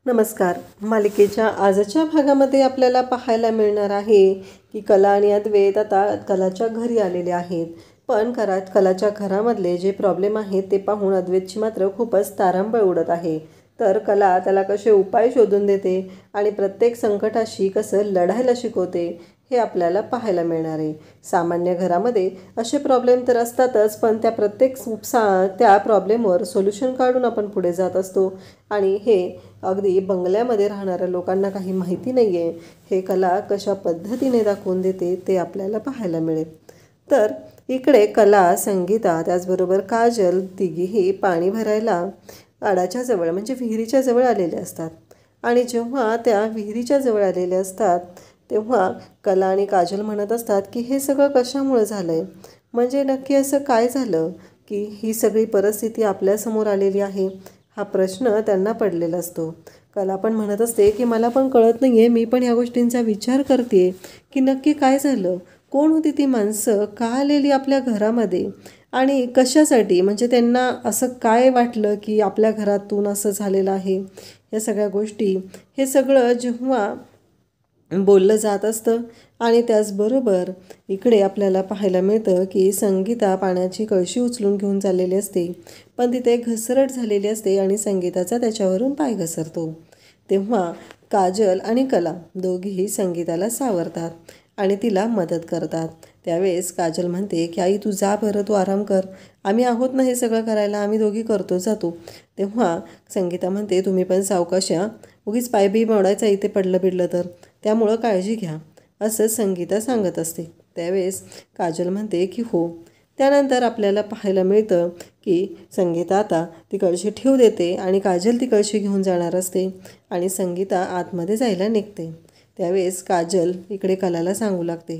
नमस्कार. मालिकेच्या आजच्या भागामध्ये आपल्याला पाहायला मिळणार आहे की कला आणि अद्वैत आता कलाच्या घरी आलेले आहेत. पण कलाच्या घरामधले जे प्रॉब्लेम आहेत ते पाहून अद्वैतची मात्र खूपच तारांबळ उडत आहे. तर कला त्याला कसे उपाय शोधून देते आणि प्रत्येक संकटाशी कसं लढायला शिकवते हे आपल्याला पाहायला मिळणार आहे. सामान्य घरामध्ये असे प्रॉब्लेम तर असतातच, पण त्या प्रत्येक त्या प्रॉब्लेमवर सोल्युशन काढून आपण पुढे जात असतो. आणि हे अगदी बंगल्यामध्ये राहणाऱ्या लोकांना काही माहिती नाही आहे, हे कला कशा पद्धतीने दाखवून देते ते आपल्याला पाहायला मिळेल. तर इकडे कला, संगीता त्याचबरोबर काजल तिघीही पाणी भरायला आडाच्या जवळ म्हणजे विहिरीच्या जवळ आलेले असतात. आणि जेव्हा त्या विहिरीच्या जवळ आलेले असतात तेव्हा कला आणि काजल म्हणत असतात की हे सगळं कशामुळे झालं आहे, म्हणजे नक्की असं काय झालं की ही सगळी परिस्थिती आपल्यासमोर आलेली आहे. हा प्रश्न त्यांना पडलेला असतो. कला पण म्हणत असते की मला पण कळत नाही आहे, मी पण ह्या गोष्टींचा विचार करते की नक्की काय झालं, कोण होती ती माणसं, का आलेली आपल्या घरामध्ये आणि कशासाठी, म्हणजे त्यांना असं काय वाटलं की आपल्या घरातून असं झालेलं आहे. या सगळ्या गोष्टी हे सगळं जेव्हा बोललं जात असतं. आणि त्याचबरोबर इकडे आपल्याला पाहायला मिळतं की संगीता पाण्याची कळशी उचलून घेऊन चाललेली असते, पण तिथे घसरट झालेली असते आणि संगीताचा त्याच्यावरून पाय घसरतो. तेव्हा काजल आणि कला दोघीही संगीताला सावरतात आणि तिला मदत करतात. त्यावेळेस काजल म्हणते की आई तू जा बरं, तू आराम कर, आम्ही आहोत ना हे सगळं करायला, आम्ही दोघी करतो, जातो. तेव्हा संगीता म्हणते तुम्ही पण सावकाश या, उगीच पाय बी मोडायचा इथे पडलं बिडलं तर, त्यामुळं काळजी घ्या, असं संगीता सांगत असते. त्यावेळेस काजल म्हणते की हो. त्यानंतर आपल्याला पाहायला मिळतं की संगीता आता ती कळशी ठेवू देते आणि काजल ती कळशी घेऊन जाणार असते आणि संगीता आतमध्ये जायला निघते. त्यावेळेस काजल इकडे कलाला सांगू लागते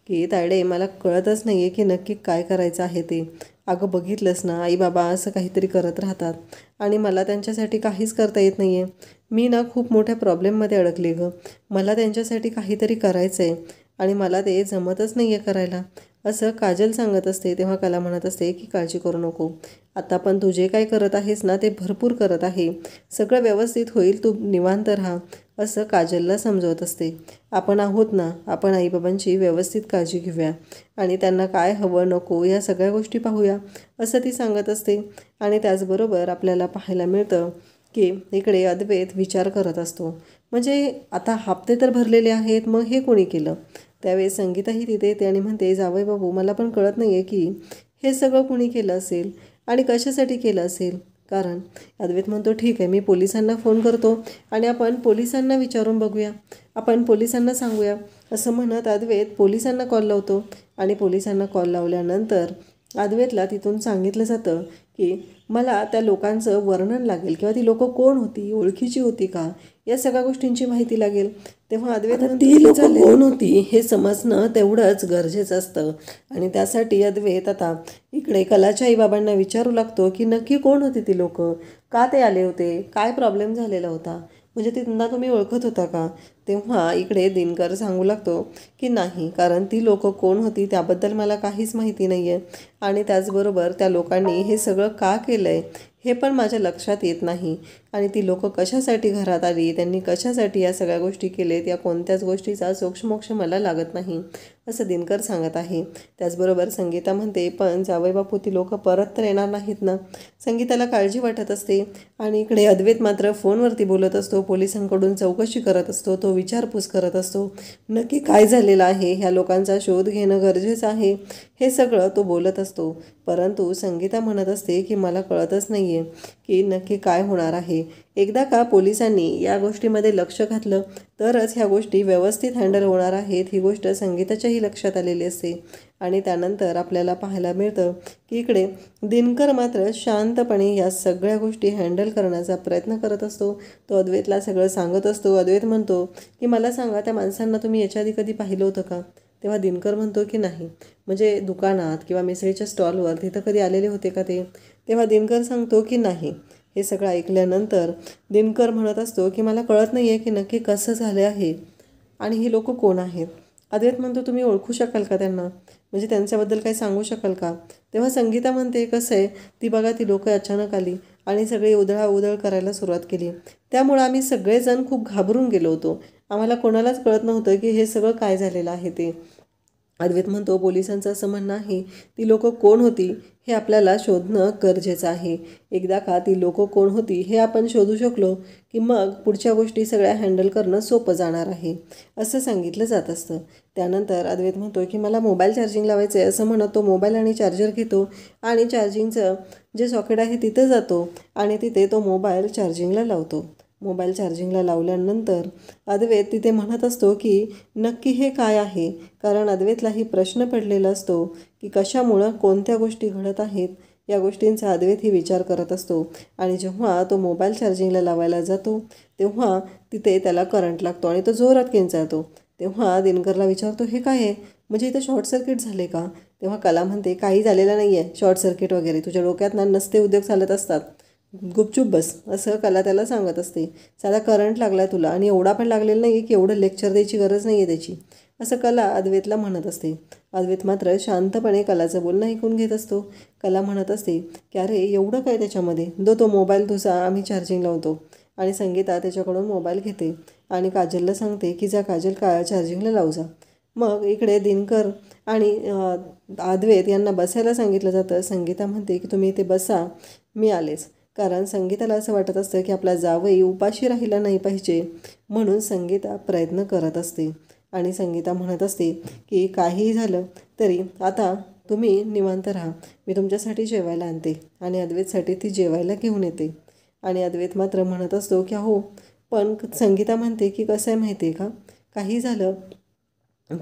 की तायडे मला कळतच नाही आहे की नक्की काय करायचं आहे ते. अगं बघितलंस ना, आई बाबा असं काहीतरी करत राहतात आणि मला त्यांच्यासाठी काहीच करता येत नाही आहे. मी ना खूप मोठ्या प्रॉब्लेममध्ये अडकले गं, मला त्यांच्यासाठी काहीतरी करायचं आहे आणि मला ते जमतच नाही आहे करायला, असं काजल सांगत असते. तेव्हा कला म्हणत असते की काळजी करू नको, आता पण तू जे काय करत आहेस ना ते भरपूर करत आहे, सगळं व्यवस्थित होईल, तू निवांत राहा, असं काजलला समजवत असते. आपण आहोत ना, आपण आईबाबांची व्यवस्थित काळजी घेऊया आणि त्यांना काय हवं नको या सगळ्या गोष्टी पाहूया, असं ती सांगत असते. आणि त्याचबरोबर आपल्याला पाहायला मिळतं की इकडे अद्वैत विचार करत असतो, म्हणजे आता हप्ते तर भरलेले आहेत, मग हे कोणी केलं. त्यावेळेस संगीताही तिथे येते आणि म्हणते जावई बाबू मला पण कळत नाही आहे की हे सगळं कुणी केलं असेल आणि कशासाठी केलं असेल. कारण अद्वैत म्हणतो ठीक आहे, मी पोलिसांना फोन करतो आणि आपण पोलिसांना विचारून बघूया, आपण पोलिसांना सांगूया, असं म्हणत अद्वैत पोलिसांना कॉल लावतो. आणि पोलिसांना कॉल लावल्यानंतर अद्वैतला तिथून सांगितलं जातं की मला त्या लोकांचं वर्णन लागेल किंवा ती लोकं कोण होती, ओळखीची होती का, या सगळ्या गोष्टींची माहिती लागेल. तेव्हा अद्वैत ती लोकं कोण होती हे समजणं तेवढंच गरजेचं असतं. आणि त्यासाठी अद्वैत आता इकडे कलाच्या आईबाबांना विचारू लागतो की नक्की कोण होती ती लोकं, का ते आले होते, काय प्रॉब्लेम झालेला होता, म्हणजे त्यांना तुम्ही ओळखत होता का. तेव्हा इकडे दिनकर सांगू लागतो की नाही, कारण ती लोकं कोण होती त्याबद्दल मला काहीच माहिती नाही आहे आणि त्याचबरोबर त्या लोकांनी हे सगळं का केलं आहे हे पण माझ्या लक्षात येत नाही आणि ती लोकं कशासाठी घरात आली, त्यांनी कशासाठी या सगळ्या गोष्टी केलेत, या कोणत्याच गोष्टीचा सोक्षमोक्ष मला लागत नाही, असं दिनकर सांगत आहे. त्याचबरोबर संगीता म्हणते पण जावई बापू ती लोकं परत तर येणार नाहीत ना. संगीताला काळजी वाटत असते आणि इकडे अद्वैत मात्र फोनवरती बोलत असतो, पोलिसांकडून चौकशी करत असतो, तो विचारपूस करत असतो, नक्की काय झालेलं आहे, ह्या लोकांचा शोध घेणं गरजेचं आहे, हे सगळं तो बोलत असतो. परंतु संगीता म्हणत असते की मला कळतच नाही आहे की नक्की काय होणार आहे. एकदा का पोलिसांनी या गोष्टीमध्ये लक्ष घातलं तरच ह्या गोष्टी व्यवस्थित हँडल होणार आहेत, ही गोष्ट संगीताच्याही लक्षात आलेली असते. आणि त्यानंतर आपल्याला पाहायला मिळतं की इकडे दिनकर मात्र शांतपणे या सगळ्या गोष्टी हँडल करण्याचा प्रयत्न करत असतो. तो अद्वैतला सगळं सांगत असतो. अद्वैत म्हणतो की मला सांगा त्या माणसांना तुम्ही याच्या आधी कधी पाहिलं होतं का. तेव्हा दिनकर म्हणतो की नाही, म्हणजे दुकानात किंवा मिसळीच्या स्टॉलवर तिथं कधी आलेले होते का ते. तेव्हा दिनकर सांगतो की नाही. हे सगळं ऐकल्यानंतर दिनकर म्हणत असतो की मला कळत नाही आहे की नक्की कसं झालं आहे आणि ही लोकं कोण आहेत. अद्वैत म्हणतो तुम्ही ओळखू शकाल का त्यांना, म्हणजे त्यांच्याबद्दल काही सांगू शकाल का. तेव्हा संगीता म्हणते कसं आहे, ती बघा ती लोकं अचानक आली आणि सगळे उधळाउधळ करायला सुरुवात केली. त्यामुळं आम्ही सगळेजण खूप घाबरून गेलो होतो. आम्हाला कोणालाच कळत नव्हतं की हे सगळं काय झालेलं आहे ते. अद्वैत म्हणतो, पोलिसांचं असं म्हणणं आहे ती लोकं कोण होती हे आपल्याला शोधणं गरजेचं आहे. एकदा का ती लोकं कोण होती हे आपण शोधू शकलो की मग पुढच्या गोष्टी सगळ्या हँडल करणं सोपं जाणार आहे, असं सांगितलं जात असतं. त्यानंतर अद्वैत म्हणतो की मला मोबाईल चार्जिंग लावायचं आहे, असं म्हणत तो मोबाईल आणि चार्जर घेतो आणि चार्जिंगचं जे सॉकेट आहे तिथं जातो आणि तिथे तो मोबाईल चार्जिंगला लावतो. मोबाईल चार्जिंगला लावल्यानंतर अद्वैत तिथे म्हणत असतो की नक्की हे काय आहे, कारण अद्वैतलाही प्रश्न पडलेला असतो की कशामुळं कोणत्या गोष्टी घडत आहेत. या गोष्टींचा अद्वैतही विचार करत असतो आणि जेव्हा तो मोबाईल चार्जिंगला लावायला जातो तेव्हा तिथे त्याला करंट लागतो आणि तो जोरात किंचाळतो. तेव्हा दिनकरला विचारतो, हे काय आहे, म्हणजे इथं शॉर्ट सर्किट झाले का? तेव्हा कला म्हणते, काही झालेलं नाही आहे शॉर्ट सर्किट वगैरे, तुझ्या डोक्यात नसते उद्योग चालत असतात, गुपचूप बस, असं कला त्याला सांगत असते. साधा करंट लागला तुला आणि एवढा पण लागलेला नाही आहे की एवढं लेक्चर द्यायची गरज नाही आहे त्याची, असं कला अद्वैतला म्हणत असते. अद्वैत मात्र शांतपणे कलाचं बोलणं ऐकून घेत असतो. कला म्हणत असते की अरे एवढं काय त्याच्यामध्ये, तो मोबाईल तुझा आम्ही चार्जिंग लावतो. आणि संगीता त्याच्याकडून मोबाईल घेते आणि काजलला सांगते की जा काजल चार्जिंगला लावू जा. मग इकडे दिनकर आणि अद्वैत यांना बसायला सांगितलं जातं. संगीता म्हणते की तुम्ही इथे बसा, मी आलेच. कारण संगीताला असं वाटत असतं की आपला जावई उपाशी राहिला नाही पाहिजे, म्हणून संगीता प्रयत्न करत असते. आणि संगीता म्हणत असते की काहीही झालं तरी आता तुम्ही निवांत राहा, मी तुमच्यासाठी जेवायला आणते. आणि अद्वैतसाठी ती जेवायला घेऊन येते. आणि अद्वैत मात्र म्हणत असतो की हो, पण संगीता म्हणते की कसं आहे माहिती आहे का, काही झालं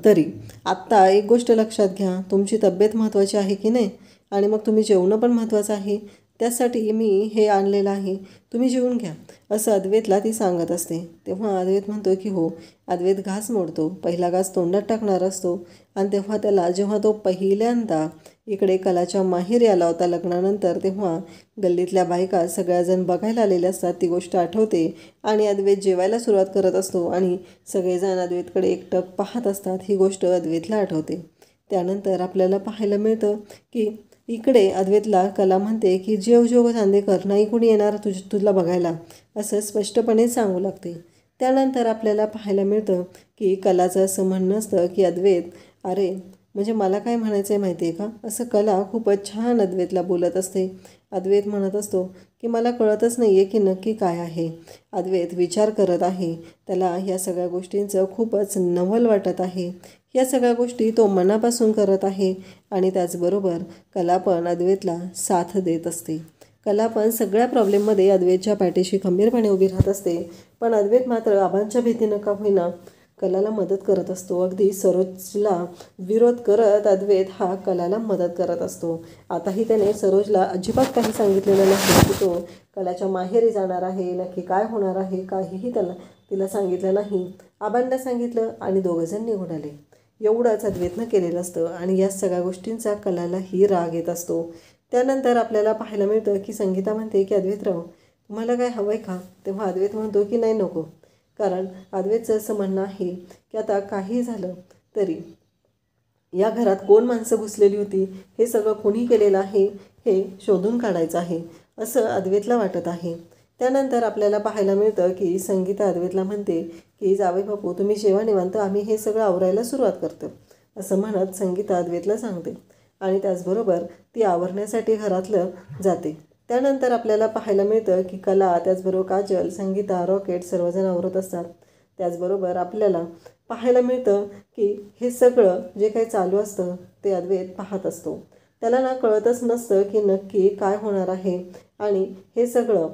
तरी आत्ता एक गोष्ट लक्षात घ्या, तुमची तब्येत महत्त्वाची आहे की नाही, आणि मग तुम्ही जेवणं पण महत्त्वाचं आहे, त्यासाठी मी हे आणलेलं आहे, तुम्ही जेवून घ्या, असं अद्वैतला ती सांगत असते. तेव्हा अद्वैत म्हणतो की हो. अद्वैत घास मोडतो, पहिला घास तोंडात टाकणार असतो आणि तेव्हा त्याला जेव्हा तो पहिल्यांदा इकडे कलाच्या माहेरी आला होता लग्नानंतर, तेव्हा गल्लीतल्या बायका सगळ्याजण बघायला आलेल्या असतात, ती गोष्ट आठवते आणि अद्वैत जेवायला सुरुवात करत असतो आणि सगळेजण अद्वैतकडे एकटक पाहत असतात. ही गोष्ट अद्वैतला आठवते. त्यानंतर आपल्याला पाहायला मिळतं की इकडे अद्वैतला कला म्हणते की जेव जेव चांदेकर, नाही कोणी येणार तुला बघायला, असं स्पष्टपणे सांगू लागते. त्यानंतर आपल्याला पाहायला मिळतं की कलाचं असं म्हणणं असतं की अद्वैत, अरे म्हणजे मला काय म्हणायचं आहे माहिती आहे का, असं कला खूपच छान अद्वैतला बोलत असते. अद्वैत म्हणत असतो की मला कळतच नाही आहे की नक्की काय आहे. अद्वैत विचार करत आहे, त्याला ह्या सगळ्या गोष्टींचं खूपच नवल वाटत आहे. या सगळ्या गोष्टी तो मनापासून करत आहे आणि त्याचबरोबर कला पण अद्वैतला साथ देत असते. कला पण सगळ्या प्रॉब्लेममध्ये अद्वैतच्या पाठीशी खंबीरपणे उभी राहत असते. पण अद्वैत मात्र आबांच्या भीतीनं का होईना कलाला मदत करत असतो. अगदी सरोजला विरोध करत अद्वैत हा कलाला मदत करत असतो. आताही त्याने सरोजला अजिबात काही सांगितलेलं नाही की तो कलाच्या माहेरी जाणार आहे, नक्की काय होणार आहे, काहीही तिला सांगितलं नाही. आबांना सांगितलं आणि दोघंजण निघून आले. एवढंच अद्वैतनं केलेलं असतं आणि या सगळ्या गोष्टींचा कलालाही राग येत असतो. त्यानंतर आपल्याला पाहायला मिळतं की संगीता म्हणते की अद्वैतराव, तुम्हाला काय हवं आहे का? तेव्हा अद्वैत म्हणतो की नाही नको, कारण अद्वैतचं असं म्हणणं आहे की आता काही झालं तरी या घरात कोण माणसं घुसलेली होती, हे सगळं कोणी केलेलं आहे हे शोधून काढायचं आहे, असं अद्वैतला वाटत आहे. त्यानंतर आपल्याला पाहायला मिळतं की संगीता अद्वैतला म्हणते की जावई बापू, तुम्ही जेव्हा निवांत, आम्ही हे सगळं आवरायला सुरुवात करतो, असं म्हणत संगीता अद्वैतला सांगते आणि त्याचबरोबर ती आवरण्यासाठी घरातलं जाते. त्यानंतर आपल्याला पाहायला मिळतं की कला, त्याचबरोबर काजल, संगीता, रॉकेट सर्वजण आवरत असतात. त्याचबरोबर आपल्याला पाहायला मिळतं की हे सगळं जे काही चालू असतं ते अद्वैत पाहत असतो. त्याला ना कळतच नसतं की नक्की काय होणार आहे आणि हे सगळं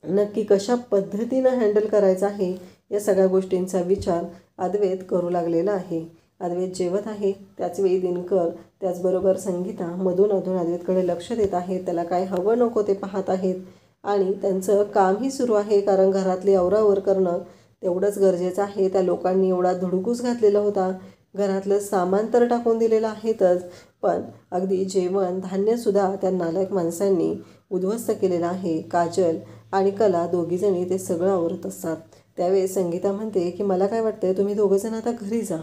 नक्की कशा पद्धतीनं हँडल करायचं आहे. या सगळ्या गोष्टींचा विचार अद्वैत करू लागलेला आहे. अद्वैत जेवत आहे त्याचवेळी दिनकर, त्याचबरोबर संगीता मधून अधून अद्वैतकडे लक्ष देत आहेत. त्याला काय हवं नको ते पाहत आहेत आणि त्यांचं कामही सुरू आहे, कारण घरातली आवरावर करणं तेवढंच गरजेचं आहे. त्या लोकांनी एवढा धुडकूस घातलेला होता, घरातलं सामान तर टाकून दिलेलं आहेतच, पण अगदी जेवण धान्यसुद्धा त्या नालायक माणसांनी उद्ध्वस्त केलेलं आहे. काजल आणि कला दोघीजणी ते सगळं आवरत असतात. त्यावेळेस संगीता म्हणते की मला काय वाटतंय, तुम्ही दोघंजण आता घरी जा.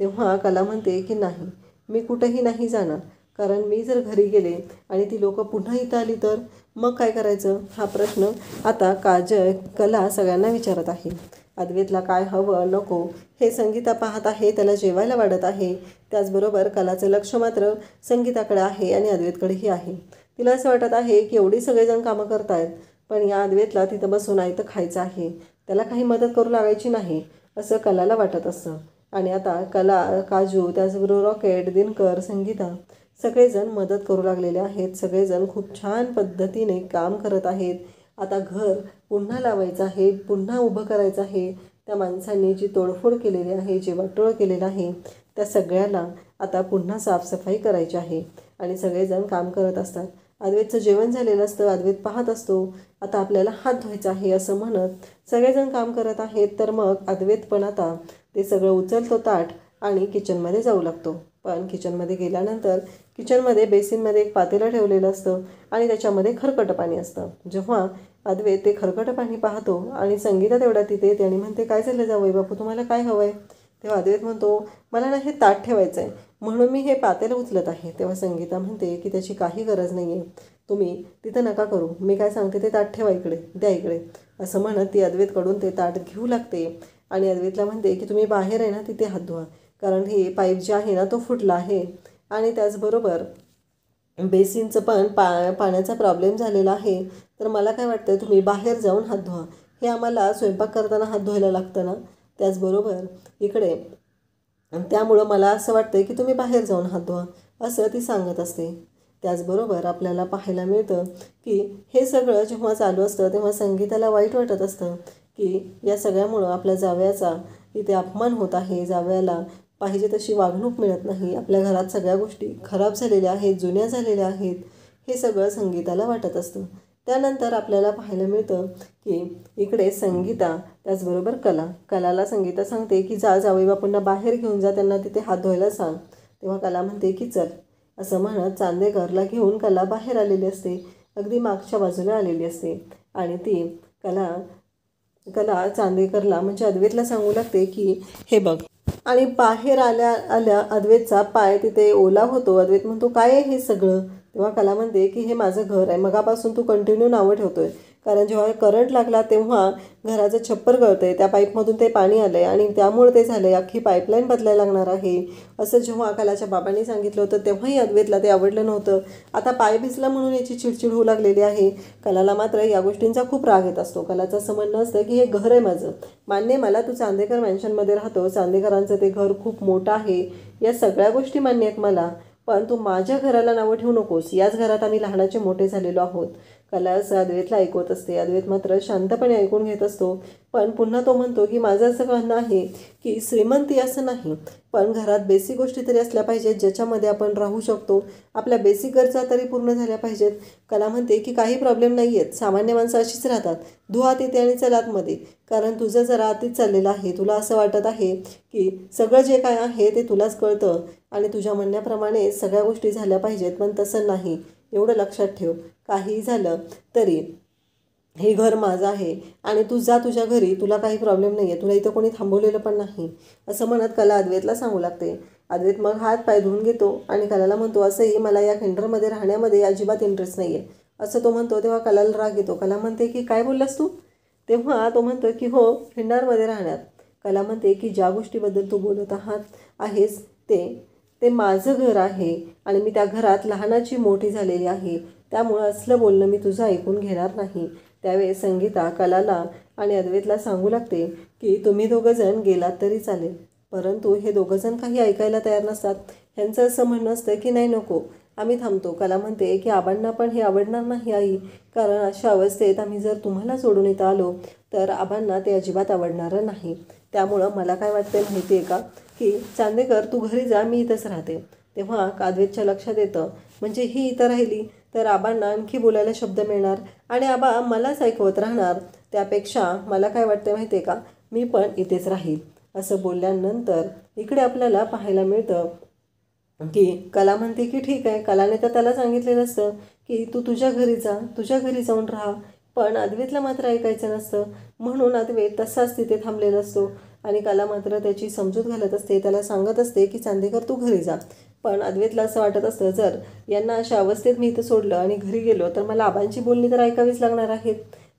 तेव्हा कला म्हणते की नाही, मी कुठंही नाही जाणार, कारण मी जर घरी गेले आणि ती लोकं पुन्हा इथं आली तर मग काय करायचं हा प्रश्न आता कला सगळ्यांना विचारत आहे. अद्वैतला काय हवं नको हे संगीता पाहत आहे, त्याला जेवायला वाढत आहे. त्याचबरोबर कलाचं लक्ष मात्र संगीताकडे आहे आणि अद्वैतकडेही आहे. तिला असं वाटत आहे की एवढी सगळेजण कामं करतायत, पण या अद्वैतला तिथं बसून आहे तर खायचं आहे, त्याला काही मदत करू लागायची नाही असं कलाला वाटत असतं. आणि आता कला, काजू, त्याचबरोबर रॉकेट, दिनकर, संगीता सगळेजण मदत करू लागलेले आहेत. सगळेजण खूप छान पद्धतीने काम करत आहेत. आता घर पुन्हा लावायचं आहे, पुन्हा उभं करायचं आहे. त्या माणसांनी जी तोडफोड केलेली आहे, जे वाटोळं केलेलं आहे, त्या सगळ्याला आता पुन्हा साफसफाई करायची आहे आणि सगळेजण काम करत असतात. अद्वैतचं जेवण झालेलं असतं, अद्वैत पाहत असतो. आता आपल्याला हात धुवायचा आहे असं म्हणत सगळेजण काम करत आहेत. तर मग अद्वैत पण आता ते सगळं उचलतो ताट आणि किचनमध्ये जाऊ लागतो. पण किचनमध्ये गेल्यानंतर किचनमध्ये बेसिनमध्ये एक पातेलं ठेवलेलं असतं आणि त्याच्यामध्ये खरकटं पाणी असतं. जेव्हा अद्वैत ते खरकटं पाणी पाहतो आणि संगीता तेवढा तिथे येते आणि म्हणते, काय झालं जावई बापू, तुम्हाला काय हवं आहे? तेव्हा अद्वैत म्हणतो, मला ना हे ताट ठेवायचं आहे म्हणून मी हे पातेलं उचलत आहे. तेव्हा संगीता म्हणते की त्याची काही गरज नाही आहे, तुम्ही तिथं नका करू, मी काय सांगते ते ताट ठेवा इकडे, द्या इकडे असं म्हणत ती अद्वैतकडून ते ताट घेऊ लागते आणि अद्वैतला म्हणते की तुम्ही बाहेर आहे ना तिथे हात धुवा, कारण हे पाईप जे आहे ना तो फुटला आहे आणि त्याचबरोबर बेसिनचं पण पाण्याचा प्रॉब्लेम झालेला आहे. तर मला काय वाटतं तुम्ही बाहेर जाऊन हात धुवा, हे आम्हाला स्वयंपाक करताना हात धुवायला लागतं ना, त्याचबरोबर इकडे त्यामुळं मला असं वाटतं की तुम्ही बाहेर जाऊन हात धुवा असं ती सांगत असते. त्याचबरोबर आपल्याला पाहायला मिळतं की हे सगळं जेव्हा चालू असतं तेव्हा संगीताला वाईट वाटत असतं की या सगळ्यामुळं आपल्या जावयाचा इथे अपमान होत आहे, जावयाला पाहिजे तशी वागणूक मिळत नाही, आपल्या घरात सगळ्या गोष्टी खराब झालेल्या आहेत, जुन्या झालेल्या आहेत, हे सगळं संगीताला वाटत असतं. त्यानंतर आपल्याला पाहायला मिळतं की इकडे संगीता त्याचबरोबर कलाला संगीता सांगते की जावई बापूंना बाहेर घेऊन जा, त्यांना तिथे हात धुवायला सांग. तेव्हा कला म्हणते की चल असं म्हणत चांदेकरला घेऊन कला बाहेर आलेली असते, अगदी मागच्या बाजूला आलेली असते आणि ती कला चांदेकरला म्हणजे अद्वैतला सांगू लागते की हे बघ. आणि बाहेर आल्या आल्या अद्वैतचा पाय तिथे ओला होतो. अद्वैत म्हणतो, काय आहे हे सगळं? तेव्हा कला म्हणते की हे माझं घर आहे, मगापासून तू कंटिन्यू नावं ठेवतोय, कारण जेव्हा करंट लागला तेव्हा घराचं छप्पर गळतंय, त्या पाईपमधून ते पाणी आलं आहे आणि त्यामुळे ते झालं आहे, अख्खी पाईपलाईन बदलायला लागणार आहे असं जेव्हा कलाच्या बाबांनी सांगितलं होतं तेव्हाही अद्वैतला ते आवडलं नव्हतं. आता पाय भिजला म्हणून याची चिडचिड होऊ लागलेली आहे. कलाला मात्र या गोष्टींचा खूप राग येत असतो. कलाचं असं म्हणणं असतं की हे घर आहे माझं, मान्य मला तू चांदेकर मॅन्शनमध्ये राहतो, चांदेकरांचं ते घर खूप मोठं आहे, या सगळ्या गोष्टी मान्य आहेत मला, पण तू माझ्या घराला नावं ठेवू नकोस, याच घरात आम्ही लहानाचे मोठे झालेलो आहोत. कला असं अद्वैतला ऐकवत असते. अद्वैत मात्र शांतपणे ऐकून घेत असतो. पण पुन्हा तो म्हणतो की माझं असं म्हणणं आहे की श्रीमंती असं नाही, पण घरात बेसिक गोष्टी तरी असल्या पाहिजेत ज्याच्यामध्ये आपण राहू शकतो, आपल्या बेसिक गरजा तरी पूर्ण झाल्या पाहिजेत. कला म्हणते की काही प्रॉब्लेम नाही आहेत, सामान्य माणसं अशीच राहतात, धुवात येते आणि चल आतमध्ये, कारण तुझं जरा आतीच चाललेलं आहे, तुला असं वाटत आहे की सगळं जे काय आहे ते तुलाच कळतं आणि तुझ्या म्हणण्याप्रमाणे सगळ्या गोष्टी झाल्या पाहिजेत, पण तसं नाही. एवढं लक्षात ठेव, काही झालं तरी हे घर माझं आहे आणि तू जा तुझ्या घरी, तुला काही प्रॉब्लेम नाही आहे, तुला इथं कोणी थांबवलेलं पण नाही असं म्हणत कला अद्वैतला सांगू लागते. अद्वैत मग हात पाय धुवून घेतो आणि कलाला म्हणतो, असंही मला या खंडरमध्ये राहण्यामध्ये अजिबात इंटरेस्ट नाही आहे असं तो म्हणतो. तेव्हा कलाला राग येतो. कला म्हणते की काय बोललास तू? तेव्हा तो म्हणतो की हो, खिंडारमध्ये राहण्यात. कला म्हणते की ज्या गोष्टीबद्दल तू बोलत आहेस ते माझं घर आहे आणि मी त्या घरात लहानाची मोठी झालेली आहे, त्यामुळं असलं बोलणं मी तुझं ऐकून घेणार नाही. त्यावेळेस संगीता कलाला आणि अद्वैतला सांगू लागते की तुम्ही दोघंजण गेलात तरी चालेल, परंतु हे दोघंजण काही ऐकायला तयार नसतात. ह्यांचं असं म्हणणं असतं की नाही नको, आम्ही थांबतो. कला म्हणते की आबांना पण हे आवडणार नाही आई, कारण अशा अवस्थेत आम्ही जर तुम्हाला सोडून इथं आलो तर आबांना ते अजिबात आवडणारं नाही. त्यामुळं मला काय वाटतं माहिती आहे का, की चांदेकर तू घरी जा, मी इथंच राहते. तेव्हा अद्वैतच्या लक्षात येतं, म्हणजे ही इथं राहिली तर आबांना आणखी बोलायला शब्द मिळणार आणि आबा मलाच ऐकवत राहणार, त्यापेक्षा मला काय वाटतं माहिती आहे का, मी पण इथेच राहील असं बोलल्यानंतर इकडे आपल्याला पाहायला मिळतं की कला म्हणते की ठीक आहे. कलाने तर त्याला सांगितलेलं असतं की तू तुझ्या घरी जा, तुझ्या घरी जाऊन राहा, पण अद्वैतला मात्र ऐकायचं नसतं. म्हणून अद्वैत तसाच तिथे थांबलेला असतो आणि कला मात्र त्याची समजूत घालत असते, त्याला सांगत असते की चांदेकर तू घरी जा. पण अद्वैतला असं वाटत असतं, जर यांना अशा अवस्थेत मी इथं सोडलं आणि घरी गेलो तर मला आबांची बोलणी तर ऐकावीच लागणार आहेत.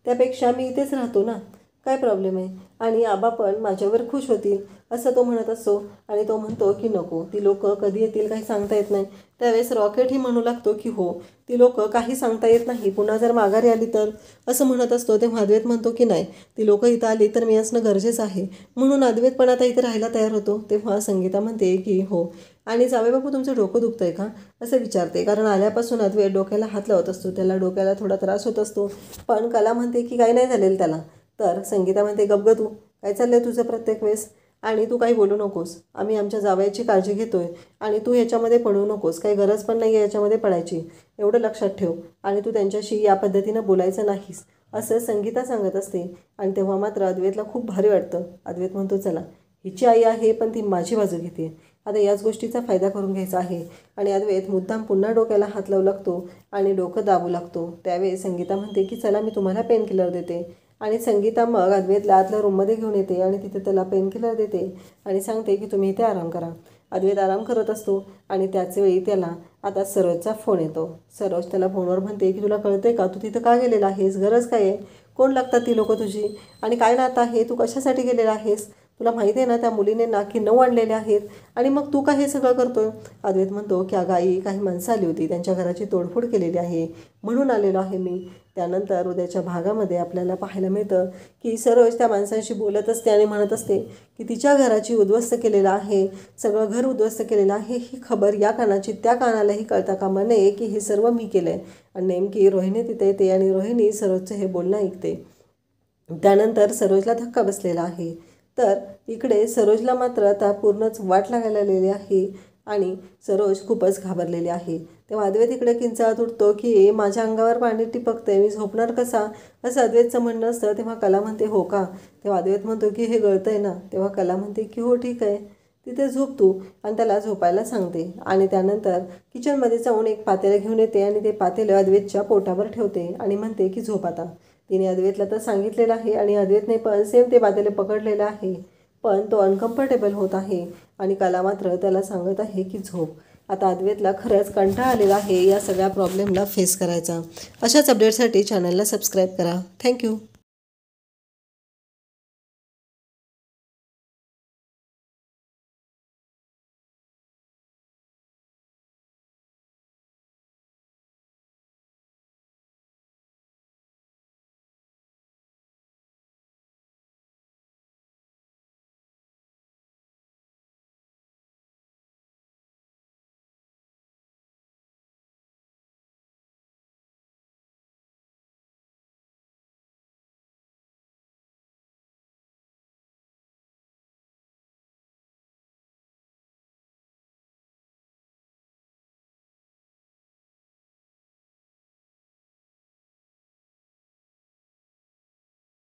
त्यापेक्षा मी इथेच राहतो ना, काय प्रॉब्लेम आहे, आणि आबा पण माझ्यावर खुश होतील असं तो म्हणत असतो. आणि तो म्हणतो की नको, ती लोक कधी येतील काही सांगता येत नाही. त्यावेळेस रॉकेटही म्हणू लागतो की हो, ती लोक काही सांगता येत नाही, पुन्हा जर माघारी आली तर, असं म्हणत असतो. तेव्हा अद्वैत म्हणतो की नाही, ती लोक इथं आली तर मी असणं गरजेचं आहे. म्हणून अद्वैत पण आता इथे राहायला तयार होतो. तेव्हा संगीता म्हणते की हो, आणि जावे बापू तुमचं डोकं दुखतंय का असं विचारते. कारण आल्यापासून अद्वैत डोक्याला हात लावत असतो, त्याला डोक्याला थोडा त्रास होत असतो. पण कला म्हणते की काही नाही झालेलं त्याला. तर संगीता म्हणते गप्प तू, काय चाललंय तुझं प्रत्येक वेळेस, आणि तू काही बोलू नकोस, आम्ही आमच्या जावयाची काळजी घेतोय आणि तू ह्याच्यामध्ये पडू नकोस, काही गरज पण नाही आहे याच्यामध्ये पडायची, एवढं लक्षात ठेव, आणि तू त्यांच्याशी या पद्धतीनं बोलायचं नाहीस असं संगीता सांगत असते. आणि तेव्हा मात्र अद्वैतला खूप भारी वाटतं. अद्वैत म्हणतो चला, हिची आई आहे पण ती माझी बाजू घेते, आता याच गोष्टीचा फायदा करून घ्यायचा आहे. आणि अद्वैत मुद्दाम पुन्हा डोक्याला हात लावू लागतो आणि डोकं दाबू लागतो. त्यावेळेस संगीता म्हणते की चला मी तुम्हाला पेन किलर देते. आणि संगीता मग अद्वैतला आतल्या रूममध्ये घेऊन येते आणि तिथे त्याला पेन किलर देते आणि सांगते की तुम्ही इथे आराम करा. अद्वैत आराम करत असतो आणि त्याचवेळी त्याला आता सरोजचा फोन येतो. सरोज त्याला फोनवर म्हणते की तुला कळतंय का, तू तिथं का गेलेला आहेस, गरज काय आहे, कोण लागतात ती लोकं तुझी, आणि काय नातं आहे, तू कशासाठी गेलेला आहेस, तुला माहिती आहे ना त्या मुलीने नाकी 9 आणलेले आहेत, आणि मग तू का हे सगळं करतोय. अद्वैत म्हणतो की अगं आई, काही माणसं आली होती, त्यांच्या घराची तोडफोड केलेली आहे म्हणून आलेलो आहे मी. त्यानंतर उद्याच्या भागामध्ये आपल्याला पाहायला मिळतं की सरोज त्या माणसांशी बोलत असते आणि म्हणत असते की तिच्या घराची उद्ध्वस्त केलेलं आहे, सगळं घर उद्ध्वस्त केलेलं आहे, ही खबर या कानाची त्या कानालाही कळता कामा नये की हे सर्व मी केलं आहे. आणि नेमकी रोहिणी तिथे येते आणि रोहिणी सरोजचं हे बोलणं ऐकते. त्यानंतर सरोजला धक्का बसलेला आहे. तर इकडे सरोजला मात्र आता पूर्णच वाट लागायला आलेली आहे आणि सरोज खूपच घाबरलेली आहे. तेव्हा अद्वैत इकडे किंचाळत उठतो की माझ्या अंगावर पाणी टिपकते, मी झोपणार कसा, असं अद्वैतचं म्हणणं असतं. तेव्हा कला म्हणते हो का. तेव्हा अद्वैत म्हणतो की हे गळतंय ना. तेव्हा कला म्हणते की हो ठीक आहे, तिथे झोप तू, आणि त्याला झोपायला सांगते. आणि त्यानंतर किचनमध्ये जाऊन एक पातेलं घेऊन येते आणि ते पातेलं अद्वैतच्या पोटावर ठेवते आणि म्हणते की झोप आता. तिने अद्वैतला तर सांगितलेलं आहे आणि अद्वैतने पण सेम ते पातेले पकडलेलं आहे, पण तो अनकम्फर्टेबल होत आहे आणि कला मात्र त्याला सांगत आहे की झोप. आता अद्वैतला खरंच कंटाळा आलेला आहे या सगळ्या प्रॉब्लेमला फेस करायचा. अशाच अपडेटसाठी चॅनलला सबस्क्राईब करा. थँक्यू.